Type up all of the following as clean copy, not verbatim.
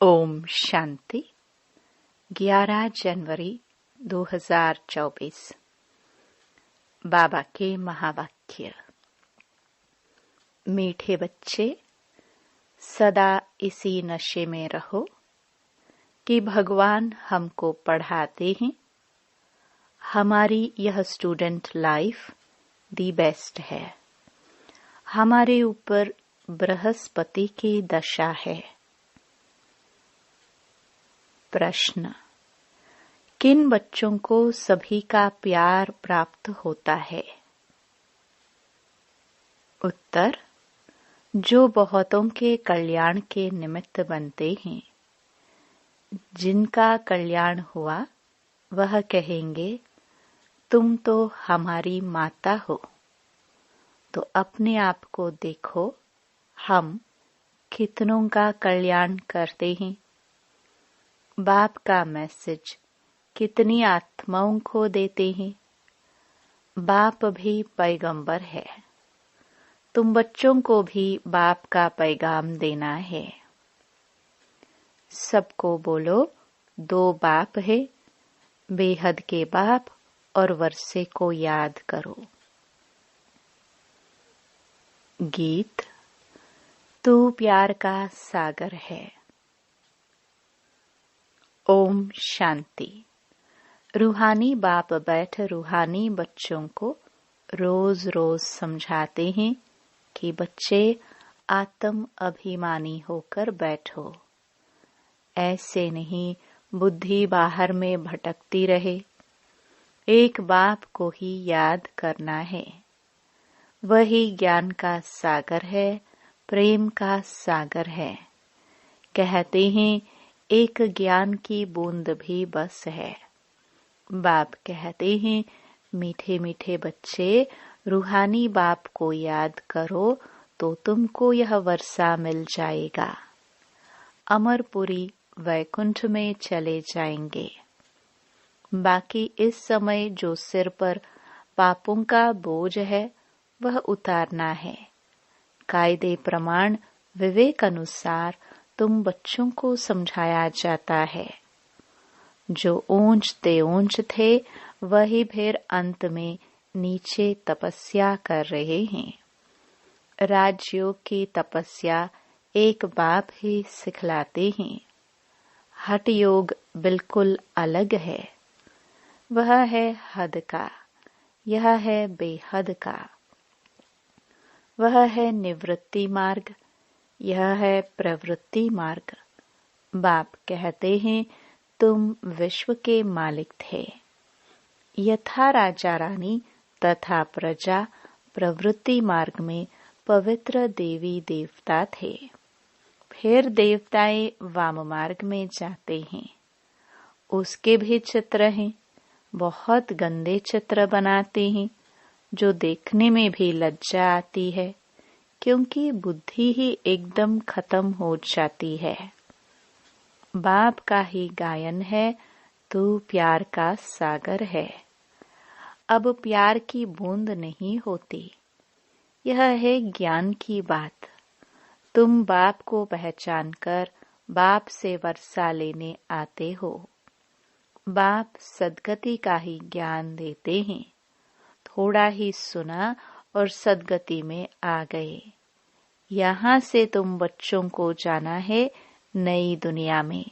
ओम शांति। 11 जनवरी 2024। बाबा के महावाक्य। मीठे बच्चे, सदा इसी नशे में रहो कि भगवान हमको पढ़ाते हैं। हमारी यह स्टूडेंट लाइफ दी बेस्ट है। हमारे ऊपर बृहस्पति की दशा है। प्रश्न: किन बच्चों को सभी का प्यार प्राप्त होता है? उत्तर: जो बहुतों के कल्याण के निमित्त बनते हैं। जिनका कल्याण हुआ वह कहेंगे, तुम तो हमारी माता हो। तो अपने आप को देखो, हम कितनों का कल्याण करते हैं। बाप का मैसेज कितनी आत्माओं को देते हैं। बाप भी पैगंबर है। तुम बच्चों को भी बाप का पैगाम देना है। सबको बोलो, दो बाप है, बेहद के बाप और वर्षे को याद करो। गीत: तू प्यार का सागर है। ओम शांति। रूहानी बाप बैठ रूहानी बच्चों को रोज रोज समझाते हैं कि बच्चे आत्म अभिमानी होकर बैठो। ऐसे नहीं बुद्धि बाहर में भटकती रहे। एक बाप को ही याद करना है। वही ज्ञान का सागर है, प्रेम का सागर है। कहते हैं एक ज्ञान की बूंद भी बस है। बाप कहते हैं, मीठे मीठे बच्चे, रूहानी बाप को याद करो तो तुमको यह वर्षा मिल जाएगा। अमरपुरी वैकुंठ में चले जाएंगे। बाकी इस समय जो सिर पर पापों का बोझ है वह उतारना है। कायदे प्रमाण विवेक अनुसार तुम बच्चों को समझाया जाता है। जो ऊंचते ऊंच थे वही फिर अंत में नीचे तपस्या कर रहे हैं। राजयोग की तपस्या एक बाप ही सिखलाते हैं। हठ योग बिल्कुल अलग है। वह है हद का, यह है बेहद का। वह है निवृत्ति मार्ग, यह है प्रवृत्ति मार्ग। बाप कहते हैं, तुम विश्व के मालिक थे। यथा राजा रानी तथा प्रजा प्रवृत्ति मार्ग में पवित्र देवी देवता थे। फिर देवताएं वाम मार्ग में जाते हैं। उसके भी चित्र हैं। बहुत गंदे चित्र बनाते हैं जो देखने में भी लज्जा आती है, क्योंकि बुद्धि ही एकदम खत्म हो जाती है। बाप का ही गायन है, तू प्यार का सागर है। अब प्यार की बूंद नहीं होती। यह है ज्ञान की बात। तुम बाप को पहचान कर बाप से वर्षा लेने आते हो। बाप सद्गति का ही ज्ञान देते हैं। थोड़ा ही सुना और सद्गति में आ गए। यहाँ से तुम बच्चों को जाना है नई दुनिया में।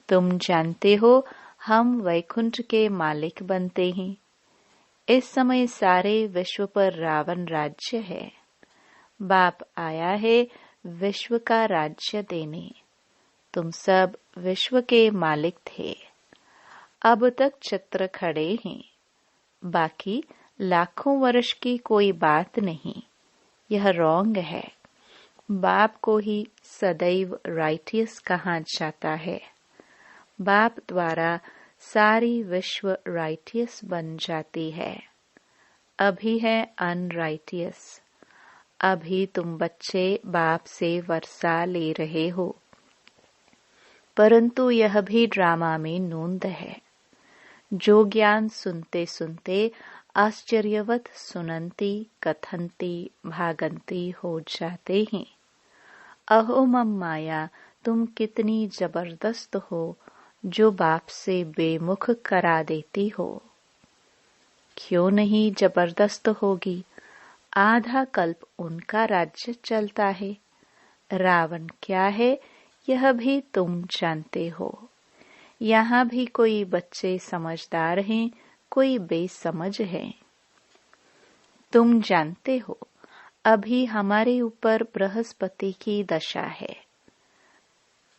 तुम जानते हो हम वैकुंठ के मालिक बनते हैं। इस समय सारे विश्व पर रावण राज्य है। बाप आया है विश्व का राज्य देने। तुम सब विश्व के मालिक थे। अब तक चित्र खड़े हैं। बाकी लाखों वर्ष की कोई बात नहीं। यह रॉन्ग है। बाप को ही सदैव राइटियस कहा जाता है। बाप द्वारा सारी विश्व राइटियस बन जाती है। अभी है अनराइटियस। अभी तुम बच्चे बाप से वर्षा ले रहे हो, परंतु यह भी ड्रामा में नूंद है। जो ज्ञान सुनते सुनते आश्चर्यवत सुनंती कथंती भागंती हो जाते हैं। अहो मम माया तुम कितनी जबरदस्त हो जो बाप से बेमुख करा देती हो। क्यों नहीं जबरदस्त होगी? आधा कल्प उनका राज्य चलता है। रावण क्या है यह भी तुम जानते हो। यहाँ भी कोई बच्चे समझदार हैं, कोई बेसमझ हैं। तुम जानते हो अभी हमारे ऊपर बृहस्पति की दशा है।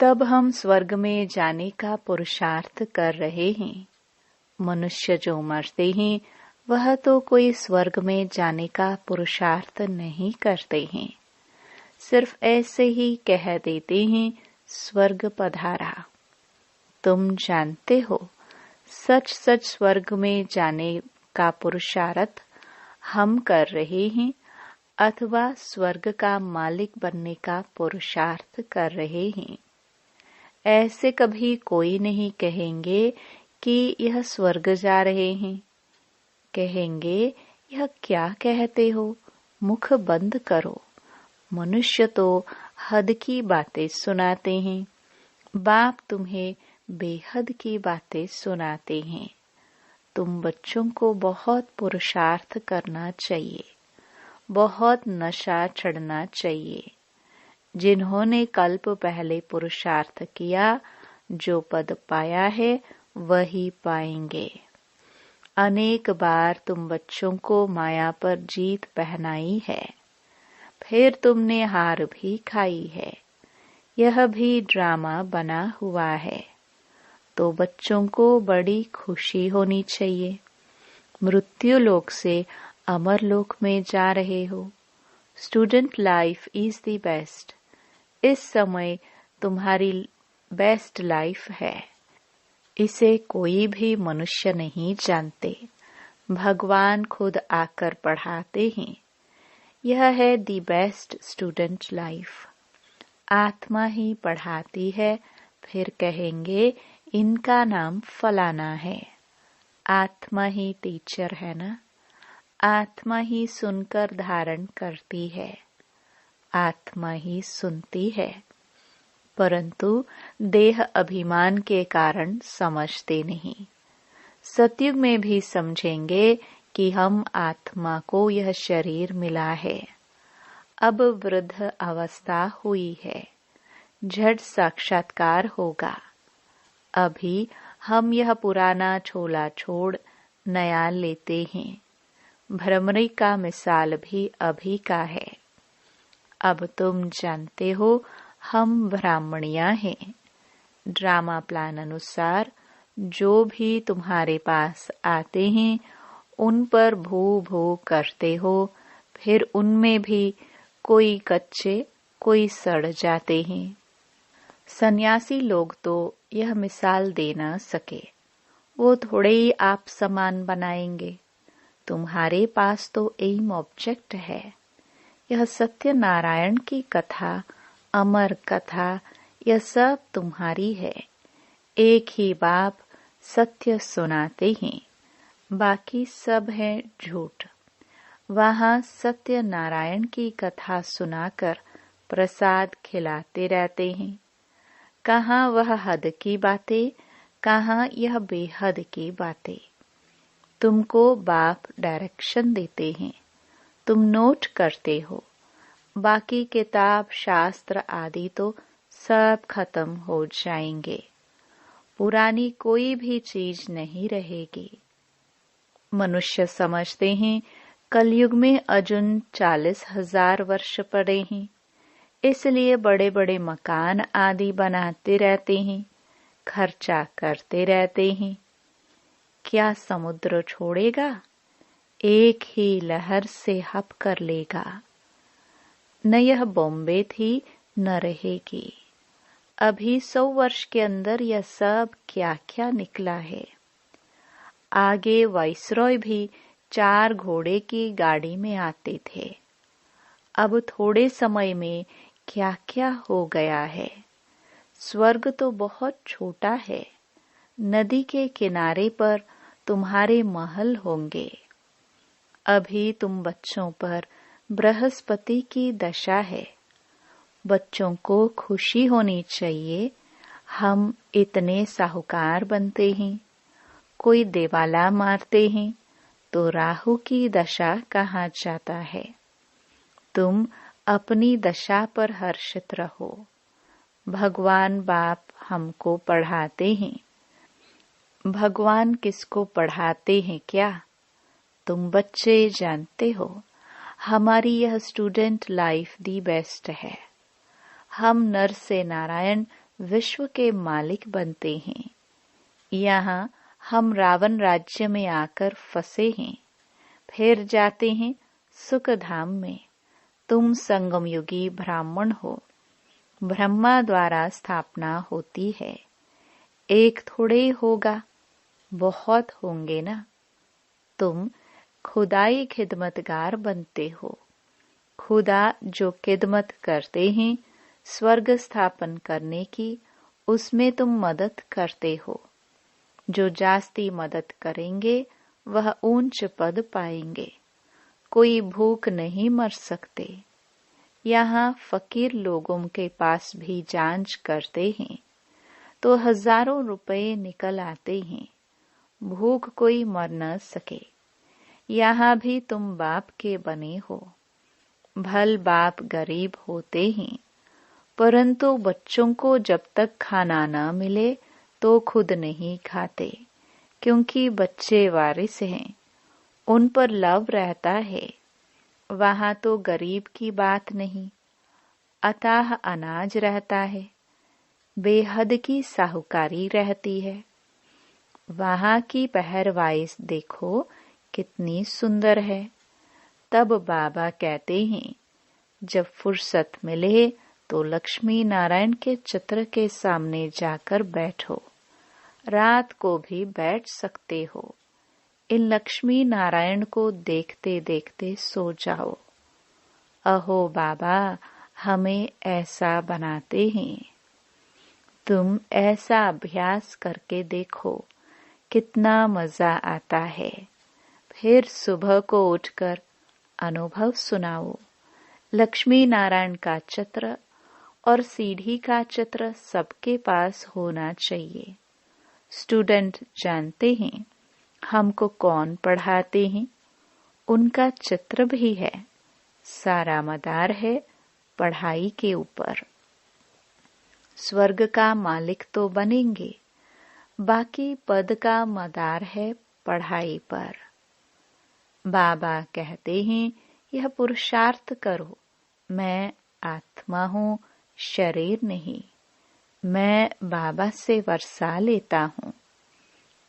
तब हम स्वर्ग में जाने का पुरुषार्थ कर रहे हैं। मनुष्य जो मरते हैं वह तो कोई स्वर्ग में जाने का पुरुषार्थ नहीं करते हैं, सिर्फ ऐसे ही कह देते हैं स्वर्ग पधारा। तुम जानते हो सच सच स्वर्ग में जाने का पुरुषार्थ हम कर रहे हैं अथवा स्वर्ग का मालिक बनने का पुरुषार्थ कर रहे हैं। ऐसे कभी कोई नहीं कहेंगे कि यह स्वर्ग जा रहे हैं। कहेंगे यह क्या कहते हो, मुख बंद करो। मनुष्य तो हद की बातें सुनाते हैं, बाप तुम्हें बेहद की बातें सुनाते हैं। तुम बच्चों को बहुत पुरुषार्थ करना चाहिए, बहुत नशा चढ़ना चाहिए। जिन्होंने कल्प पहले पुरुषार्थ किया, जो पद पाया है वही पाएंगे। अनेक बार तुम बच्चों को माया पर जीत पहनाई है, फिर तुमने हार भी खाई है। यह भी ड्रामा बना हुआ है। तो बच्चों को बड़ी खुशी होनी चाहिए। मृत्यु लोक से अमर लोक में जा रहे हो। Student life is the best. इस समय तुम्हारी बेस्ट लाइफ है। इसे कोई भी मनुष्य नहीं जानते, भगवान खुद आकर पढ़ाते हैं। यह है दी बेस्ट स्टूडेंट लाइफ। आत्मा ही पढ़ाती है, फिर कहेंगे इनका नाम फलाना है। आत्मा ही टीचर है ना। आत्मा ही सुनकर धारण करती है, आत्मा ही सुनती है, परंतु देह अभिमान के कारण समझते नहीं। सतयुग में भी समझेंगे कि हम आत्मा को यह शरीर मिला है। अब वृद्ध अवस्था हुई है, झट साक्षात्कार होगा। अभी हम यह पुराना छोला छोड़ नया लेते हैं। भ्रमरी का मिसाल भी अभी का है। अब तुम जानते हो हम ब्राह्मणियां हैं। ड्रामा प्लान अनुसार जो भी तुम्हारे पास आते हैं उन पर भू भू करते हो, फिर उनमें भी कोई कच्चे कोई सड़ जाते हैं। सन्यासी लोग तो यह मिसाल दे न सके, वो थोड़े ही आप समान बनाएंगे। तुम्हारे पास तो एम ऑब्जेक्ट है। यह सत्यनारायण की कथा, अमर कथा, यह सब तुम्हारी है। एक ही बाप सत्य सुनाते हैं, बाकी सब है झूठ। वहाँ सत्यनारायण की कथा सुनाकर प्रसाद खिलाते रहते हैं। कहाँ वह हद की बातें, कहाँ यह बेहद की बातें। तुमको बाप डायरेक्शन देते हैं, तुम नोट करते हो। बाकी किताब शास्त्र आदि तो सब खत्म हो जाएंगे, पुरानी कोई भी चीज नहीं रहेगी। मनुष्य समझते हैं कलयुग में अजुन 40,000 वर्ष पड़े हैं, इसलिए बड़े बड़े मकान आदि बनाते रहते हैं, खर्चा करते रहते हैं। क्या समुद्र छोड़ेगा? एक ही लहर से हप कर लेगा। न यह बॉम्बे थी न रहेगी। अभी 100 वर्ष के अंदर यह सब क्या क्या निकला है। आगे वाइसरॉय भी 4 घोड़े की गाड़ी में आते थे। अब थोड़े समय में क्या क्या हो गया है। स्वर्ग तो बहुत छोटा है। नदी के किनारे पर तुम्हारे महल होंगे। अभी तुम बच्चों पर बृहस्पति की दशा है। बच्चों को खुशी होनी चाहिए, हम इतने साहूकार बनते हैं। कोई दिवाला मारते हैं तो राहु की दशा कहा जाता है। तुम अपनी दशा पर हर्षित रहो। भगवान बाप हमको पढ़ाते हैं। भगवान किसको पढ़ाते हैं क्या? तुम बच्चे जानते हो। हमारी यह स्टूडेंट लाइफ दी बेस्ट है। हम नर से नारायण विश्व के मालिक बनते हैं। यहाँ हम रावण राज्य में आकर फंसे हैं, फिर जाते हैं सुख धाम में। तुम संगम युगी ब्राह्मण हो। ब्रह्मा द्वारा स्थापना होती है। एक थोड़े होगा, बहुत होंगे ना। तुम खुदाई खिदमतगार बनते हो। खुदा जो खिदमत करते हैं स्वर्ग स्थापन करने की, उसमें तुम मदद करते हो। जो जास्ती मदद करेंगे वह ऊंच पद पाएंगे। कोई भूख नहीं मर सकते। यहाँ फकीर लोगों के पास भी जांच करते हैं तो हजारों रुपए निकल आते हैं। भूख कोई मर न सके। यहाँ भी तुम बाप के बने हो। भल बाप गरीब होते हैं, परंतु बच्चों को जब तक खाना न मिले तो खुद नहीं खाते, क्योंकि बच्चे वारिस हैं। उन पर लव रहता है। वहां तो गरीब की बात नहीं, अताह अनाज रहता है। बेहद की साहूकारी रहती है। वहां की पहरवाइश देखो कितनी सुंदर है। तब बाबा कहते हैं, जब फुर्सत मिले तो लक्ष्मी नारायण के चित्र के सामने जाकर बैठो। रात को भी बैठ सकते हो। इन लक्ष्मी नारायण को देखते देखते सो जाओ। अहो बाबा, हमें ऐसा बनाते हैं। तुम ऐसा अभ्यास करके देखो, कितना मजा आता है। फिर सुबह को उठकर अनुभव सुनाओ। लक्ष्मी नारायण का चित्र और सीढ़ी का चित्र सबके पास होना चाहिए। स्टूडेंट जानते हैं हमको कौन पढ़ाते हैं? उनका चित्र भी है। सारा मदार है पढ़ाई के ऊपर। स्वर्ग का मालिक तो बनेंगे, बाकी पद का मदार है पढ़ाई पर। बाबा कहते हैं, यह पुरुषार्थ करो। मैं आत्मा हूँ, शरीर नहीं। मैं बाबा से वर्षा लेता हूँ।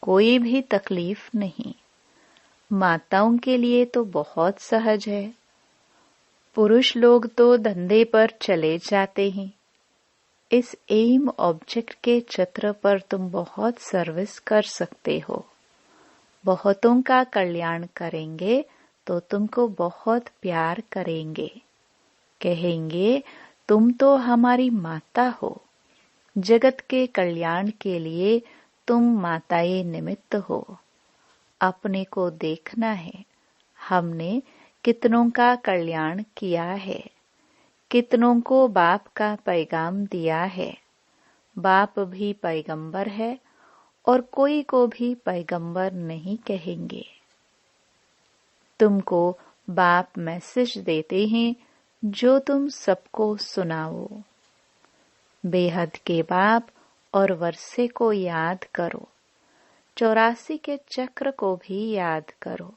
कोई भी तकलीफ नहीं। माताओं के लिए तो बहुत सहज है। पुरुष लोग तो धंधे पर चले जाते हैं। इस एम ऑब्जेक्ट के चित्र पर तुम बहुत सर्विस कर सकते हो। बहुतों का कल्याण करेंगे तो तुमको बहुत प्यार करेंगे। कहेंगे, तुम तो हमारी माता हो। जगत के कल्याण के लिए तुम माताए निमित्त हो। अपने को देखना है, हमने कितनों का कल्याण किया है। कितनों को बाप का पैगाम दिया है। बाप भी पैगंबर है और कोई को भी पैगंबर नहीं कहेंगे। तुमको बाप मैसेज देते हैं जो तुम सबको सुनाओ। बेहद के बाप और वर्षे को याद करो। 84 के चक्र को भी याद करो।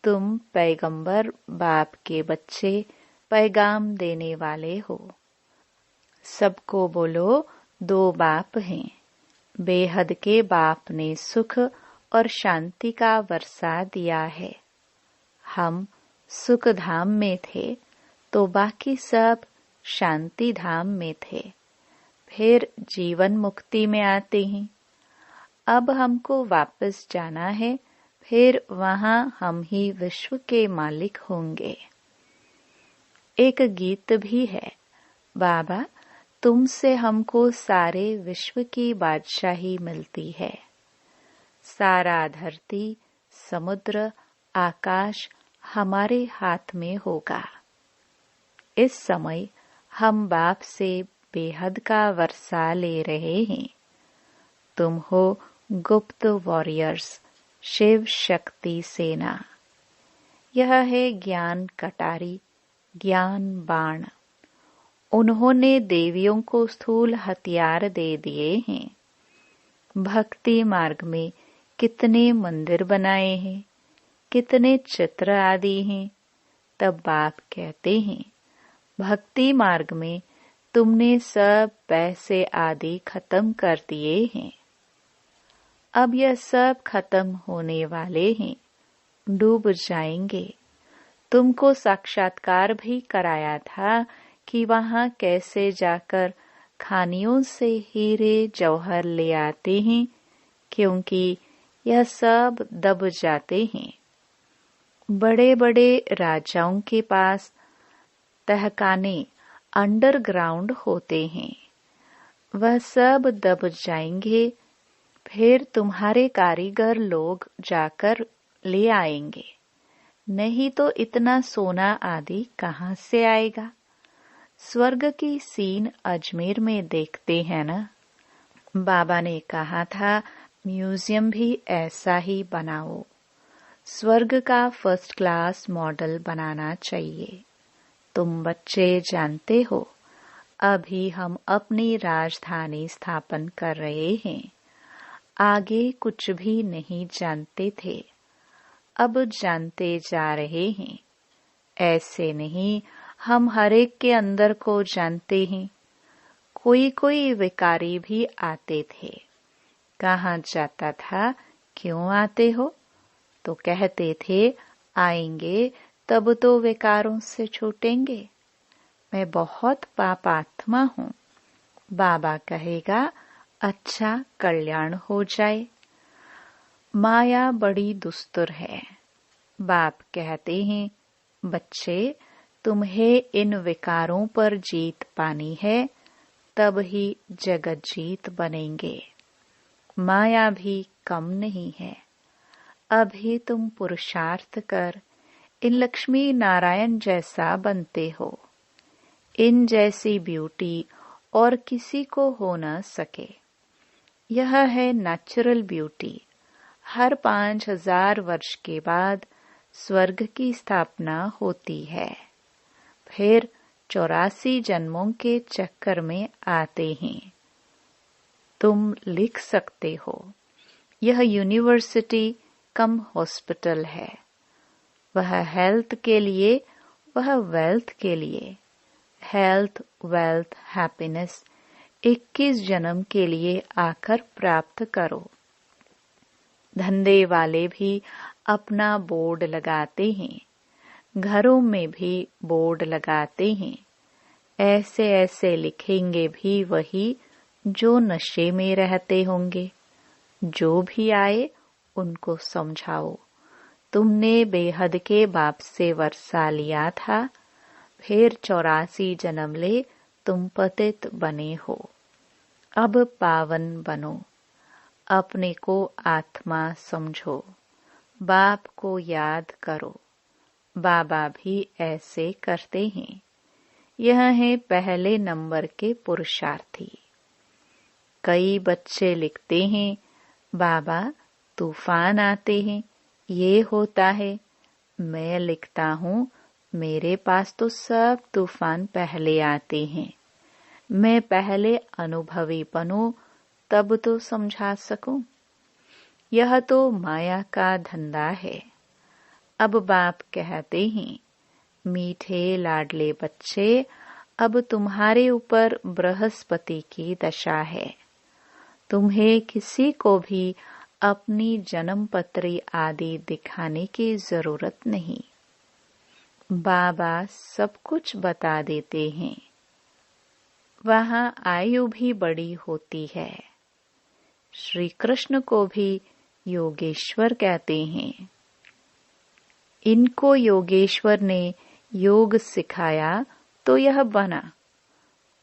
तुम पैगंबर बाप के बच्चे, पैगाम देने वाले हो। सबको बोलो, 2 बाप हैं। बेहद के बाप ने सुख और शांति का वर्षा दिया है। हम सुख धाम में थे तो बाकी सब शांति धाम में थे। फिर जीवन मुक्ति में आते हैं। अब हमको वापस जाना है, फिर वहां हम ही विश्व के मालिक होंगे। एक गीत भी है, बाबा तुमसे हमको सारे विश्व की बादशाही मिलती है। सारा धरती, समुद्र, आकाश हमारे हाथ में होगा। इस समय हम बाप से बेहद का वर्षा ले रहे हैं। तुम हो गुप्त वॉरियर्स, शिव शक्ति सेना। यह है ज्ञान कटारी, ज्ञान बाण। उन्होंने देवियों को स्थूल हथियार दे दिए हैं। भक्ति मार्ग में कितने मंदिर बनाए हैं, कितने चित्र आदि हैं। तब बाप कहते हैं, भक्ति मार्ग में तुमने सब पैसे आदि खत्म कर दिए हैं। अब यह सब खत्म होने वाले हैं, डूब जाएंगे। तुमको साक्षात्कार भी कराया था कि वहां कैसे जाकर खानियों से हीरे जौहर ले आते हैं, क्योंकि यह सब दब जाते हैं। बड़े बड़े राजाओं के पास तहखाने अंडरग्राउंड होते हैं, वह सब दब जाएंगे। फिर तुम्हारे कारीगर लोग जाकर ले आएंगे, नहीं तो इतना सोना आदि कहाँ से आएगा। स्वर्ग की सीन अजमेर में देखते हैं ना। बाबा ने कहा था म्यूजियम भी ऐसा ही बनाओ। स्वर्ग का फर्स्ट क्लास मॉडल बनाना चाहिए। तुम बच्चे जानते हो, अभी हम अपनी राजधानी स्थापन कर रहे हैं। आगे कुछ भी नहीं जानते थे, अब जानते जा रहे हैं। ऐसे नहीं, हम हर एक के अंदर को जानते हैं। कोई कोई विकारी भी आते थे। कहाँ जाता था, क्यों आते हो? तो कहते थे आएंगे तब तो विकारों से छूटेंगे। मैं बहुत पापात्मा हूँ। बाबा कहेगा अच्छा कल्याण हो जाए। माया बड़ी दुस्तुर है। बाप कहते हैं बच्चे, तुम्हें इन विकारों पर जीत पानी है, तब ही जगत जीत बनेंगे। माया भी कम नहीं है। अभी तुम पुरुषार्थ कर इन लक्ष्मी नारायण जैसा बनते हो। इन जैसी ब्यूटी और किसी को हो न सके। यह है नेचुरल ब्यूटी। हर 5000 वर्ष के बाद स्वर्ग की स्थापना होती है। फिर 84 जन्मों के चक्कर में आते हैं। तुम लिख सकते हो, यह यूनिवर्सिटी कम हॉस्पिटल है। वह हेल्थ के लिए, वह वेल्थ के लिए। हेल्थ, वेल्थ, हैप्पीनेस 21 जन्म के लिए आकर प्राप्त करो। धंधे वाले भी अपना बोर्ड लगाते हैं, घरों में भी बोर्ड लगाते हैं। ऐसे ऐसे लिखेंगे भी वही जो नशे में रहते होंगे। जो भी आए उनको समझाओ, तुमने बेहद के बाप से वर्षा लिया था, फिर 84 जन्म ले तुम पतित बने हो। अब पावन बनो, अपने को आत्मा समझो, बाप को याद करो। बाबा भी ऐसे करते हैं। यह है पहले नंबर के पुरुषार्थी। कई बच्चे लिखते हैं बाबा तूफान आते हैं, ये होता है। मैं लिखता हूँ मेरे पास तो सब तूफान पहले आते हैं। मैं पहले अनुभवी बनूं तब तो समझा सकूं। यह तो माया का धंधा है। अब बाप कहते हैं मीठे लाडले बच्चे, अब तुम्हारे ऊपर बृहस्पति की दशा है। तुम्हें किसी को भी अपनी जन्म पत्री आदि दिखाने की जरूरत नहीं। बाबा सब कुछ बता देते हैं। वहाँ आयु भी बड़ी होती है। श्री कृष्ण को भी योगेश्वर कहते हैं। इनको योगेश्वर ने योग सिखाया तो यह बना।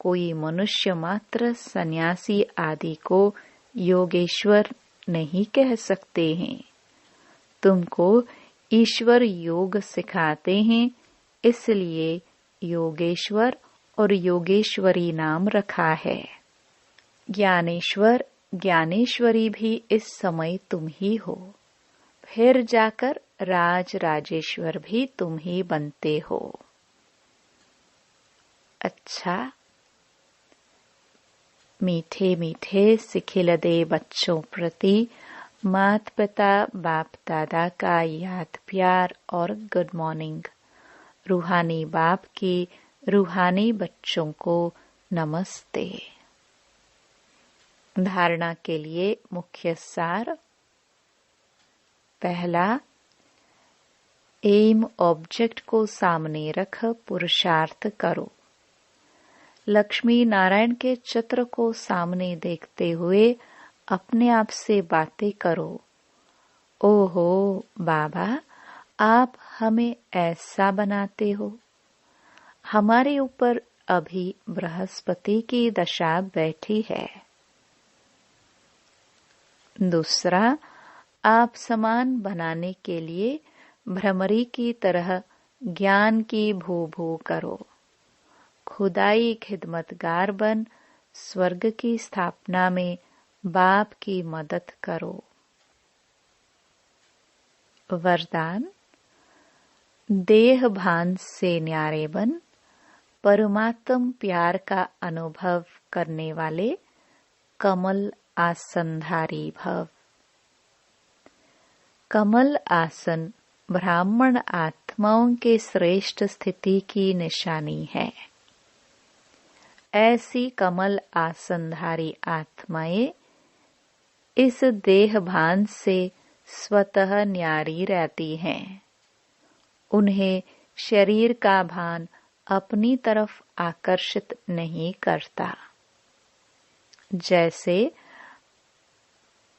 कोई मनुष्य मात्र सन्यासी आदि को योगेश्वर नहीं कह सकते हैं। तुमको ईश्वर योग सिखाते हैं, इसलिए योगेश्वर और योगेश्वरी नाम रखा है। ज्ञानेश्वर ज्ञानेश्वरी भी इस समय तुम ही हो। फिर जाकर राज राजेश्वर भी तुम ही बनते हो। अच्छा, मीठे मीठे सिखिलदे बच्चों प्रति माता पिता बाप दादा का याद प्यार और गुड मॉर्निंग। रूहानी बाप की रूहानी बच्चों को नमस्ते। धारणा के लिए मुख्य सार। पहला, एम ऑब्जेक्ट को सामने रख पुरुषार्थ करो। लक्ष्मी नारायण के चित्र को सामने देखते हुए अपने आप से बातें करो। ओहो बाबा, आप हमें ऐसा बनाते हो। हमारे ऊपर अभी बृहस्पति की दशा बैठी है। दूसरा, आप समान बनाने के लिए भ्रमरी की तरह ज्ञान की भू भू करो। खुदाई खिदमतगार बन स्वर्ग की स्थापना में बाप की मदद करो। वरदान, देह भान से न्यारे बन परमात्म प्यार का अनुभव करने वाले कमल आसनधारी भव। कमल आसन ब्राह्मण आत्माओं के श्रेष्ठ स्थिति की निशानी है। ऐसी कमल आसनधारी आत्माएं इस देह भान से स्वतः न्यारी रहती हैं। उन्हें शरीर का भान अपनी तरफ आकर्षित नहीं करता। जैसे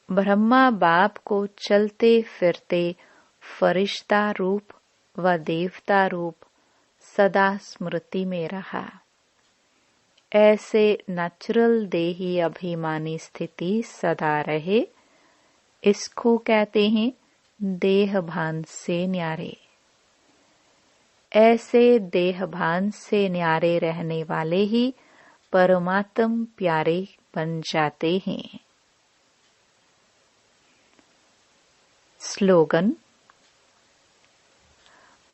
ब्रह्मा बाप को चलते फिरते फरिश्ता रूप व देवता रूप सदा स्मृति में रहा, ऐसे नेचुरल देही अभिमानी स्थिति सदा रहे, इसको कहते हैं देह भान से न्यारे। ऐसे देह भान से न्यारे रहने वाले ही परमात्म प्यारे बन जाते हैं। स्लोगन,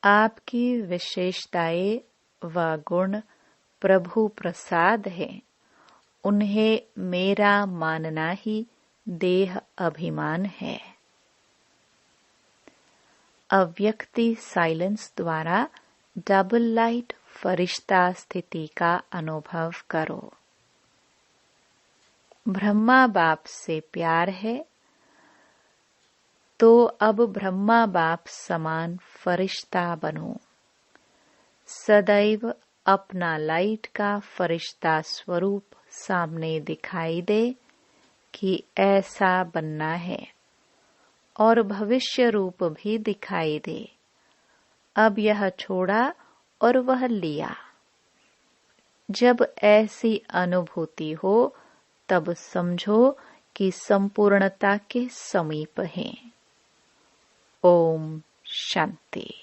आपकी विशेषताएं व गुण प्रभु प्रसाद है। उन्हें मेरा मानना ही देह अभिमान है। अव्यक्ति साइलेंस द्वारा डबल लाइट फरिश्ता स्थिति का अनुभव करो। ब्रह्मा बाप से प्यार है तो अब ब्रह्मा बाप समान फरिश्ता बनो। सदैव अपना लाइट का फरिश्ता स्वरूप सामने दिखाई दे कि ऐसा बनना है, और भविष्य रूप भी दिखाई दे। अब यह छोड़ा और वह लिया। जब ऐसी अनुभूति हो तब समझो कि संपूर्णता के समीप हैं। ओम शांति।